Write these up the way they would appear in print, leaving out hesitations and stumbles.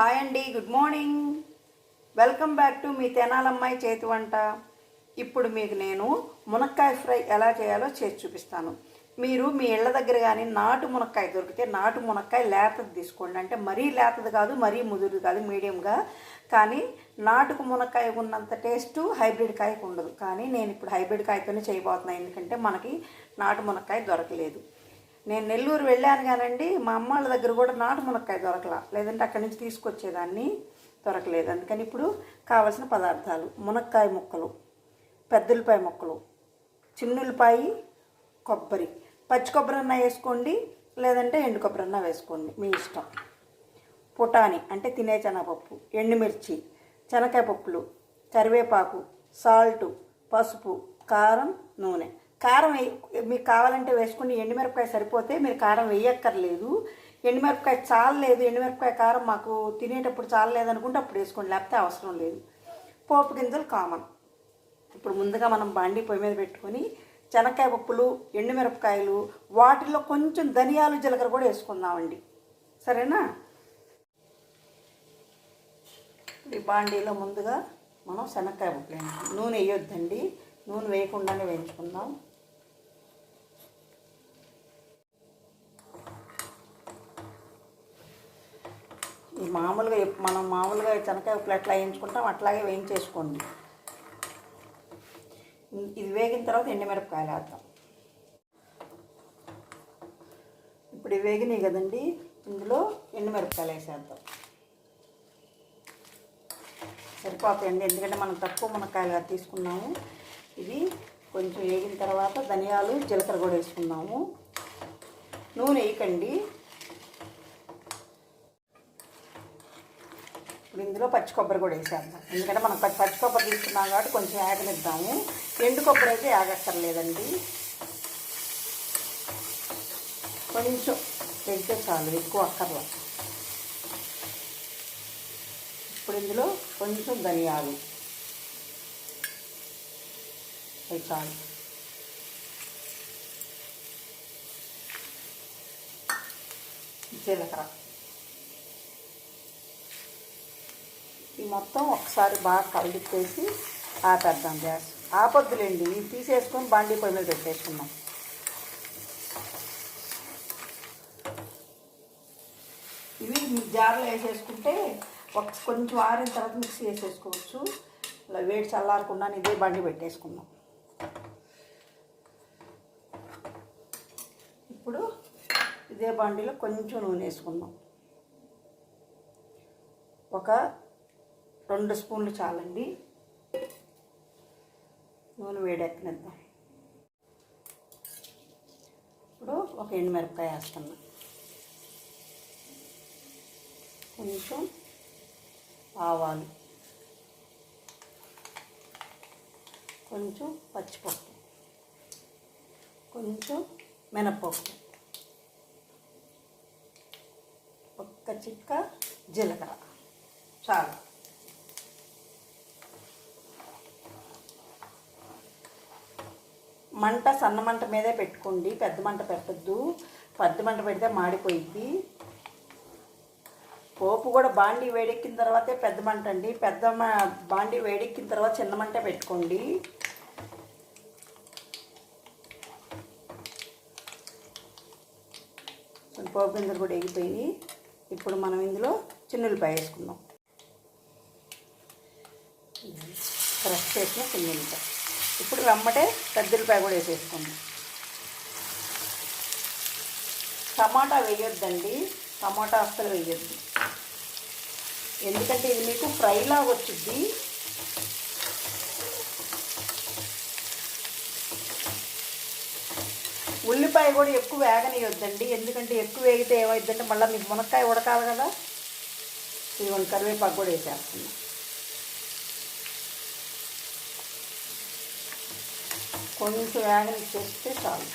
Hi అండి, good morning. Welcome back to మీ తెనాలమ్మాయి చేతి వంట. ఇప్పుడు మీకు నేను మునక్కాయ ఫ్రై ఎలా చేయాలో చేసి చూపిస్తాను. మీరు మీ ఇళ్ళ దగ్గర కానీ నాటు మునక్కాయ దొరికితే నాటు మునక్కాయ లేతది తీసుకోండి. అంటే మరీ లేతది కాదు, మరీ ముదురుది కాదు, మీడియంగా. కానీ నాటుకు మునక్కాయ ఉన్నంత టేస్ట్ హైబ్రిడ్ కాయకు ఉండదు. కానీ నేను ఇప్పుడు హైబ్రిడ్ కాయతోనే చేయబోతున్నాను, ఎందుకంటే మనకి నాటు మునక్కాయ దొరకలేదు. నేను నెల్లూరు వెళ్ళాను కానండి, మా అమ్మ వాళ్ళ దగ్గర కూడా నాటు మునక్కాయ దొరకలా, లేదంటే అక్కడి నుంచి తీసుకొచ్చేదాన్ని, దొరకలేదు. అందుకని ఇప్పుడు కావలసిన పదార్థాలు: మునక్కాయ ముక్కలు, పెద్దుల్లిపాయ ముక్కలు, చిన్నుల్లిపాయ, కొబ్బరి, పచ్చి కొబ్బరి అన్న వేసుకోండి, లేదంటే ఎండు కొబ్బరి అన్న వేసుకోండి, మీ ఇష్టం. పుటాని అంటే తినే శనగపప్పు, ఎండుమిర్చి, శనగకాయ పప్పులు, కరివేపాకు, సాల్టు, పసుపు, కారం, నూనె. కారం మీకు కావాలంటే వేసుకుని, ఎండుమిరపకాయ సరిపోతే మీరు కారం వేయక్కర్లేదు. ఎండుమిరపకాయ చాలలేదు, ఎండుమిరపకాయ కారం మాకు తినేటప్పుడు చాలలేదు అనుకుంటే అప్పుడు వేసుకోండి, లేకపోతే అవసరం లేదు. పోపు గింజలు కామన్. ఇప్పుడు ముందుగా మనం బాండీ పొయ్యి మీద పెట్టుకొని శనగకాయ పప్పులు, ఎండుమిరపకాయలు, వాటిల్లో కొంచెం ధనియాలు, జీలకర్ర కూడా వేసుకుందామండి, సరేనా? ఈ బాండీలో ముందుగా మనం శనగకాయ పప్పులు వేయాలి. నూనె వేయొద్దండి, నూనె వేయకుండానే వేయించుకుందాం. ఈ మామూలుగా మనం మామూలుగా శనగకాయ పప్పులు ఎట్లా వేయించుకుంటాం అట్లాగే వేయించేసుకోండి. ఇది వేగిన తర్వాత ఎండుమిరపకాయలు వేద్దాం. ఇప్పుడు ఇవి వేగినాయి కదండి, ఇందులో ఎండుమిరపకాయలు వేసేద్దాం. సరిపోతాయండి, ఎందుకంటే మనం తక్కువ మునక్కాయలుగా తీసుకున్నాము. ఇది కొంచెం వేగిన తర్వాత ధనియాలు, జీలకర్ర కూడా వేసుకున్నాము. నూనె వేయకండి. ఇప్పుడు ఇందులో పచ్చి కొబ్బరి కూడా వేసేద్దాం, ఎందుకంటే మనం పచ్చి కొబ్బరి తీసుకున్నాం కాబట్టి కొంచెం యాగనిద్దాము. ఎండు కొబ్బరి అయితే యాగక్కర్లేదండి, కొంచెం వేస్తే చాలు, ఎక్కువ అక్కర్లా. ఇప్పుడు ఇందులో కొంచెం ధనియాలు, అవి చాలు. జీలకర్ర, ఈ మొత్తం ఒకసారి బాగా కలిపేసి ఆపేద్దాం. గ్యాస్ ఆపొద్దులేండి, ఇవి తీసేసుకొని బాండీ పొయ్యి మీద పెట్టేసుకున్నాం. ఇవి మీ జార్లో వేసేసుకుంటే కొంచెం ఆరిన తర్వాత మిక్సీ వేసేసుకోవచ్చు. ఇలా వేడి చల్లారకుండా ఇదే బండి పెట్టేసుకుందాం. ఇప్పుడు ఇదే బండిలో కొంచెం నూనె వేసుకుందాం. ఒక 2 స్పూన్లు చాలండి. నూనె వేడెక్కనిద్దాం. ఇప్పుడు ఒక ఎండుమిరపకాయ వేస్తున్నాం, కొంచెం ఆవాలు, కొంచెం పచ్చిపప్పు, కొంచెం మినపప్పు, ఒక్క చిక్క జీలకర్ర, చాలు. మంట సన్న మంట మీదే పెట్టుకోండి, పెద్ద మంట పెట్టద్దు. పెద్ద మంట పెడితే మాడిపోయిద్ది. పోపు కూడా బాండీ వేడెక్కిన తర్వాతే పెద్ద మంట అండి, బాండీ వేడెక్కిన తర్వాత చిన్న మంట పెట్టుకోండి. పోపు గింజలు కూడా ఎగిపోయి. ఇప్పుడు మనం ఇందులో చిన్నుల్లిపాయ వేసుకుందాం, ఫ్రెష్ చేసిన చిన్నుల్లిపాయ. ఇప్పుడు వెమ్మటే పెద్దల్లిపాయ కూడా వేసేసుకోండి. టమాటా వేయొద్దండి, టమాటా అస్సలు వేయొద్దు, ఎందుకంటే ఇది మీకు ఫ్రైలాగా వచ్చింది. ఉల్లిపాయ కూడా ఎక్కువ వేగనియొద్దండి, ఎందుకంటే ఎక్కువ వేగితే ఏమైందంటే మళ్ళీ మీకు మునక్కాయ ఉడకాలి కదా. ఇదిగోండి, కరివేపాకు కూడా వేసేస్తున్నాం. కొంచెం వేగనిచ్చేస్తే చాలు.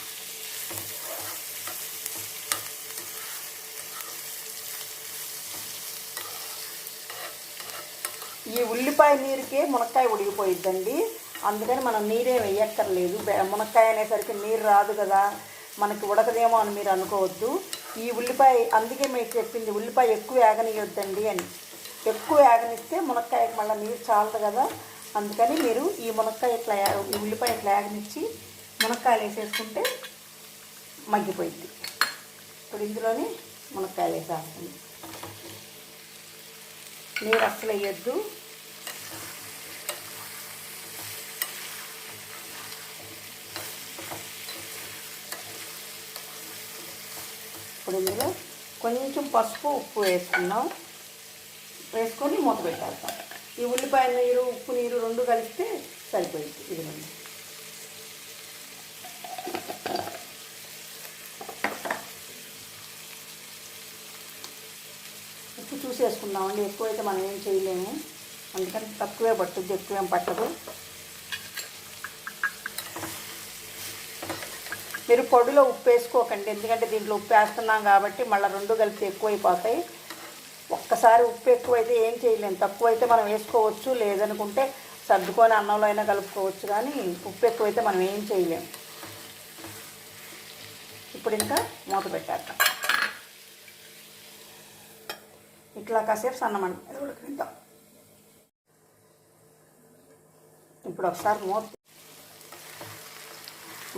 ఈ ఉల్లిపాయ నీరుకే మునక్కాయ ఉడికిపోయిద్దండి, అందుకని మనం నీరే వేయక్కర్లేదు. మునక్కాయ అనేసరికి నీరు రాదు కదా, మనకి ఉడకదేమో అని మీరు అనుకోవద్దు. ఈ ఉల్లిపాయ అందుకే మీకు చెప్పింది, ఉల్లిపాయ ఎక్కువ వేగనియొద్దండి అని. ఎక్కువ యాగనిస్తే మునక్కాయకి మళ్ళీ నీరు చాలదు కదా, అందుకని మీరు ఈ మునక్కాయ ఇట్లా ఈ ఉల్లిపాయ ఇట్లా యాగనిచ్చి మునక్కాయలు వేసేసుకుంటే మగ్గిపోయింది. ఇప్పుడు ఇందులోని మునక్కాయలు వేసేస్తుంది. నీరు అస్సలు వేయద్దు. ఇప్పుడు ఇందులో కొంచెం పసుపు ఉప్పు వేసుకున్నాం. వేసుకొని మూత పెట్టేస్తాం. ఈ ఉల్లిపాయ నీరు ఉప్పు నీరు రెండు కలిపితే సరిపోయింది. ఇదిగోండి. ఉప్పు చూసేసుకుందామండి. ఎక్కువైతే మనం ఏం చేయలేము, అందుకని తక్కువే పట్టుద్ది, ఎక్కువేం పట్టదు. మీరు పొడిలో ఉప్పు వేసుకోకండి, ఎందుకంటే దీంట్లో ఉప్పు వేస్తున్నాం కాబట్టి మళ్ళీ రెండు కలిపి ఎక్కువైపోతాయి. ఒక్కసారి ఉప్పు ఎక్కువైతే ఏం చేయలేము, తక్కువైతే మనం వేసుకోవచ్చు, లేదనుకుంటే సర్దుకొని అన్నంలో అయినా కలుపుకోవచ్చు. కానీ ఉప్పు ఎక్కువైతే మనం ఏం చేయలేము. ఇప్పుడు ఇంకా మూత పెట్టాక ఇట్లా కాసేపు సన్నమని ఉడకనిద్దాం. ఇప్పుడు ఒకసారి మూత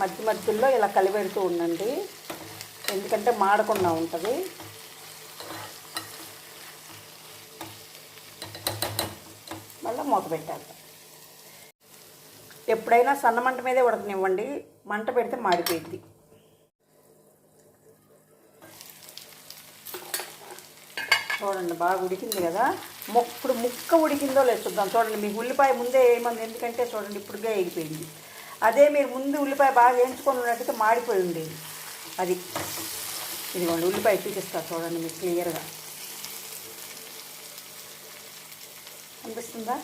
మధ్య మధ్యలో ఇలా కలిపెడుతూ ఉండండి, ఎందుకంటే మాడకుండా ఉంటుంది. మళ్ళీ మూత పెట్టాలి. ఎప్పుడైనా సన్న మంట మీదే ఉడకనివ్వండి, మంట పెడితే మాడిపోయింది. చూడండి బాగా ఉడికింది కదా. ఇప్పుడు ముక్క ఉడికిందో లేదు చూద్దాం. చూడండి, మీకు ఉల్లిపాయ ముందే వేయమంది, ఎందుకంటే చూడండి ఇప్పుడుగా ఎగిపోయింది. అదే మీరు ముందు ఉల్లిపాయ బాగా వేయించుకొని ఉన్నట్టయితే మాడిపోయి ఉండేది. అది ఇదిగోండి ఉల్లిపాయ చూపిస్తా చూడండి మీకు క్లియర్గా అనిపిస్తుందా.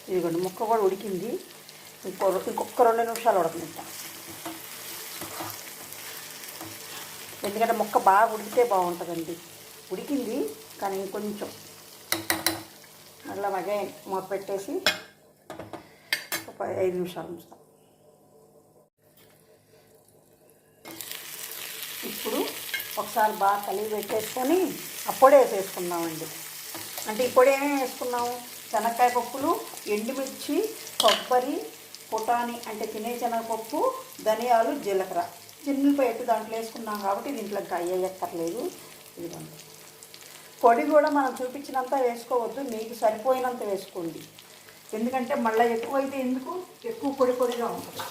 ఇదిగోండి ముక్క కూడా ఉడికింది. ఇంకొక 2 నిమిషాలు ఉడకనిద్దాం, ఎందుకంటే ముక్క బాగా ఉడికితే బాగుంటుందండి. ఉడికింది కానీ ఇంకొంచెం మళ్ళీ అలాగే మూత పెట్టేసి ఒక 5 నిమిషాలు ఉంచుతాం. ఇప్పుడు ఒకసారి బాగా కలిగి పెట్టేసుకొని అప్పుడే వేసేసుకున్నామండి. అంటే ఇప్పుడు ఏమేమి వేసుకున్నాము? శనక్కాయ పప్పులు, ఎండుమిర్చి, కొబ్బరి, పుటాని అంటే తినే శనగపప్పు, ధనియాలు, జీలకర్ర, చిన్నులపై దాంట్లో వేసుకున్నాం కాబట్టి దీంట్లో ఇంకా అయ్యక్కర్లేదు. ఇదిగోండి. పొడి కూడా మనం చూపించినంత వేసుకోవద్దు, మీకు సరిపోయినంత వేసుకోండి, ఎందుకంటే మళ్ళీ ఎక్కువైతే ఎందుకు ఎక్కువ పొడి పొడిగా ఉంటుంది.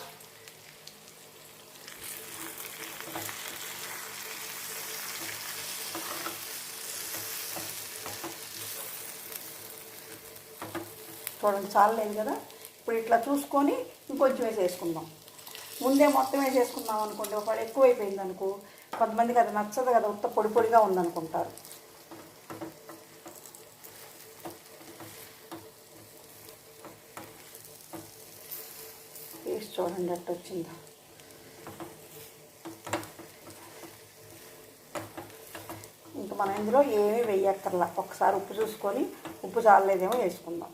చూడండి చాలలేదు కదా. ఇప్పుడు ఇట్లా చూసుకొని ఇంకొంచెం వేసేసుకుందాం. ముందే మొత్తం వేసేసుకున్నాం అనుకోండి, ఒకవేళ ఎక్కువైపోయింది అనుకో, కొంతమందికి అది నచ్చదు కదా, ఉత్త పొడి పొడిగా ఉందనుకుంటారు. వేసి చూడండి అట్టు వచ్చిందా. ఇంకా మనం ఇందులో ఏమీ వేయక్కర్లా, ఒకసారి ఉప్పు చూసుకొని ఉప్పు చాలలేదేమో వేసుకుందాం.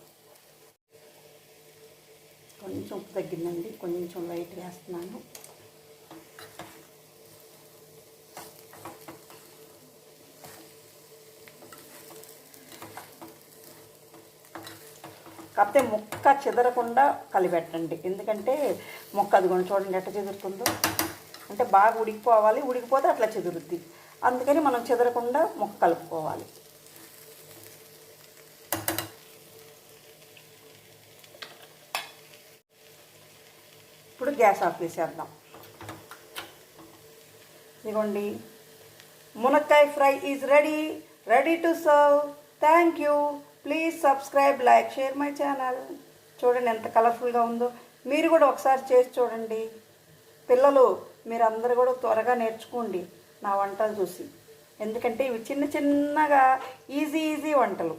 కొంచెం ఉప్పు తగ్గిందండి, కొంచెం లైట్ వేస్తున్నాను. కాకపోతే ముక్క చెదరకుండా కలిపెట్టండి, ఎందుకంటే ముక్క అదిగోండి చూడండి ఎట్లా చెదురుతుందో. అంటే బాగా ఉడికిపోవాలి, ఉడికిపోతే అట్లా చెదురుద్ది, అందుకని మనం చెదరకుండా ముక్క కలుపుకోవాలి. ఇప్పుడు గ్యాస్ ఆఫ్ చేసేద్దాం. ఇదిగోండి మునక్కాయ fry is ready to serve. Thank you. Please subscribe, like, share my channel. చూడండి ఎంత కలర్ఫుల్గా ఉందో. మీరు కూడా ఒకసారి చేసి చూడండి. పిల్లలు మీరందరూ కూడా త్వరగా నేర్చుకోండి నా వంటలు చూసి, ఎందుకంటే ఇవి చిన్న చిన్నగా ఈజీ వంటలు.